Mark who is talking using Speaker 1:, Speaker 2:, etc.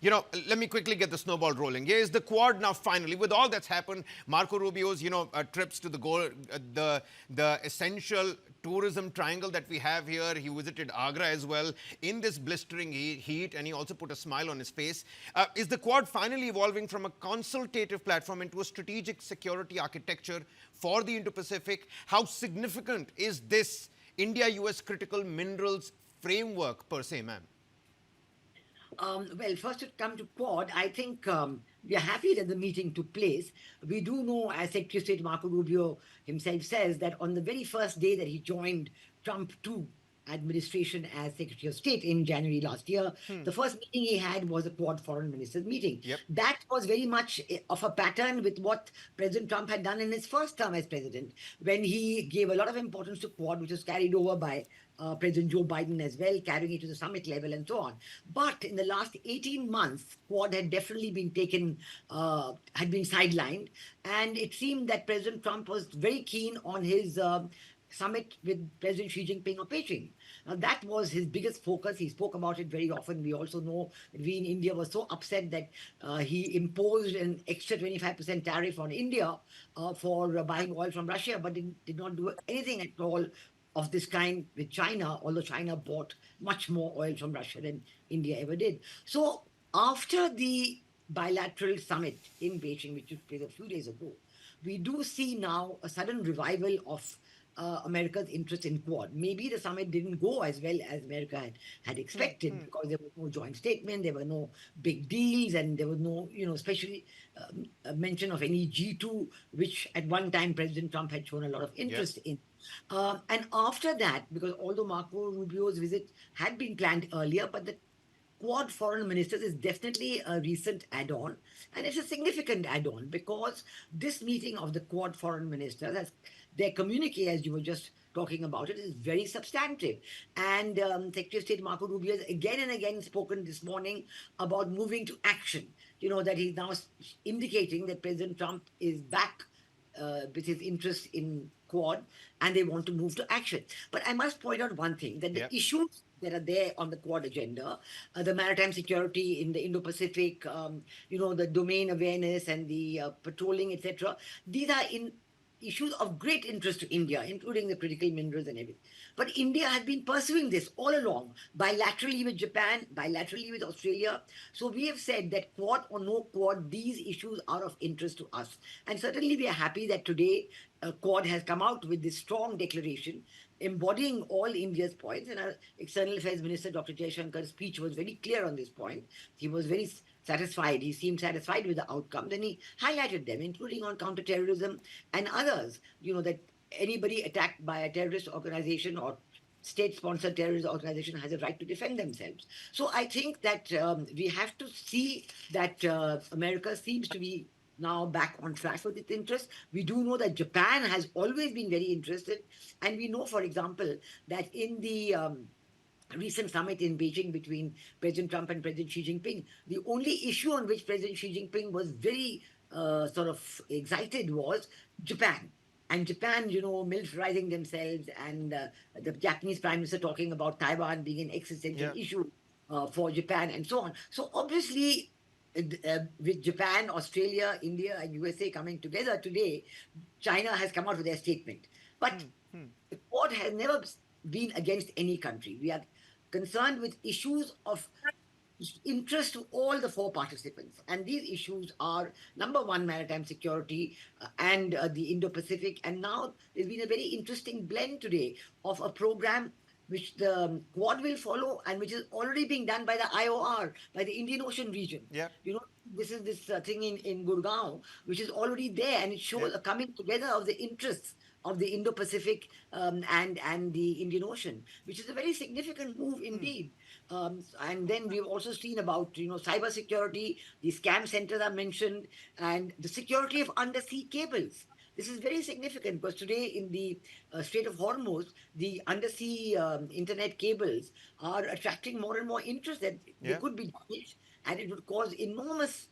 Speaker 1: Let me quickly get the snowball rolling. Here is the Quad now. Finally, with all that's happened, Marco Rubio's trips to the essential tourism triangle that we have here. He visited Agra as well in this blistering heat, and he also put a smile on his face. Is the Quad finally evolving from a consultative platform into a strategic security architecture for the Indo-Pacific? How significant is this India-US critical minerals framework per se, ma'am?
Speaker 2: Well, first to come to Quad, I think we are happy that the meeting took place. We do know, as Secretary of State Marco Rubio himself says, that on the very first day that he joined Trump 2 administration as Secretary of State in January last year, the first meeting he had was a Quad foreign ministers meeting.
Speaker 1: Yep.
Speaker 2: That was very much of a pattern with what President Trump had done in his first term as president, when he gave a lot of importance to Quad, which was carried over by President Joe Biden as well, carrying it to the summit level and so on. But in the last 18 months, Quad had definitely been had been sidelined. And it seemed that President Trump was very keen on his summit with President Xi Jinping of Beijing. Now, that was his biggest focus. He spoke about it very often. We also know that we in India were so upset that he imposed an extra 25% tariff on India for buying oil from Russia, but did not do anything at all of this kind with China, although China bought much more oil from Russia than India ever did. So after the bilateral summit in Beijing, which took place a few days ago, we do see now a sudden revival of America's interest in Quad. Maybe the summit didn't go as well as America had expected because there was no joint statement, there were no big deals, and there was no, especially a mention of any G2, which at one time President Trump had shown a lot of
Speaker 1: Yep.
Speaker 2: interest in. And after that, because although Marco Rubio's visit had been planned earlier, but the Quad foreign ministers is definitely a recent add on, and it's a significant add on because this meeting of the Quad foreign ministers, has, their communique, as you were just talking about it, is very substantive. And Secretary of State Marco Rubio has again and again spoken this morning about moving to action. You know, that he's now indicating that President Trump is back with his interest in Quad, and they want to move to action. But I must point out one thing, that the
Speaker 1: Yep.
Speaker 2: issues that are there on the Quad agenda, the maritime security in the Indo-Pacific, the domain awareness and the patrolling, etc. These are in issues of great interest to India, including the critical minerals and everything. But India has been pursuing this all along, bilaterally with Japan, bilaterally with Australia. So we have said that Quad or no Quad, these issues are of interest to us. And certainly we are happy that today Quad has come out with this strong declaration embodying all India's points. And our External Affairs Minister, Dr. Jaishankar's speech was very clear on this point. He was very satisfied. He seemed satisfied with the outcome. Then he highlighted them, including on counterterrorism and others. You know, that anybody attacked by a terrorist organization or state-sponsored terrorist organization has a right to defend themselves. So I think that we have to see that America seems to be now back on track with its interest. We do know that Japan has always been very interested, and we know, for example, that in the recent summit in Beijing between President Trump and President Xi Jinping, the only issue on which President Xi Jinping was very sort of excited was Japan. And Japan, militarizing themselves, and the Japanese Prime Minister talking about Taiwan being an existential
Speaker 1: Yeah.
Speaker 2: issue for Japan, and so on. So obviously, with Japan, Australia, India, and USA coming together today, China has come out with their statement. But the court has never been against any country. We are concerned with issues of interest to all the four participants. And these issues are number one, maritime security and the Indo Pacific. And now there's been a very interesting blend today of a program which the Quad will follow and which is already being done by the IOR, by the Indian Ocean region.
Speaker 1: Yep.
Speaker 2: You know, this is this thing in Gurgaon, which is already there, and it shows
Speaker 1: Yep.
Speaker 2: a coming together of the interests of the Indo-Pacific and the Indian Ocean, which is a very significant move indeed. And then we've also seen about cyber security. The scam centers are mentioned, and the security of undersea cables. This is very significant because today in the Strait of Hormuz, the undersea internet cables are attracting more and more interest that they
Speaker 1: Yep.
Speaker 2: could be damaged, and it would cause enormous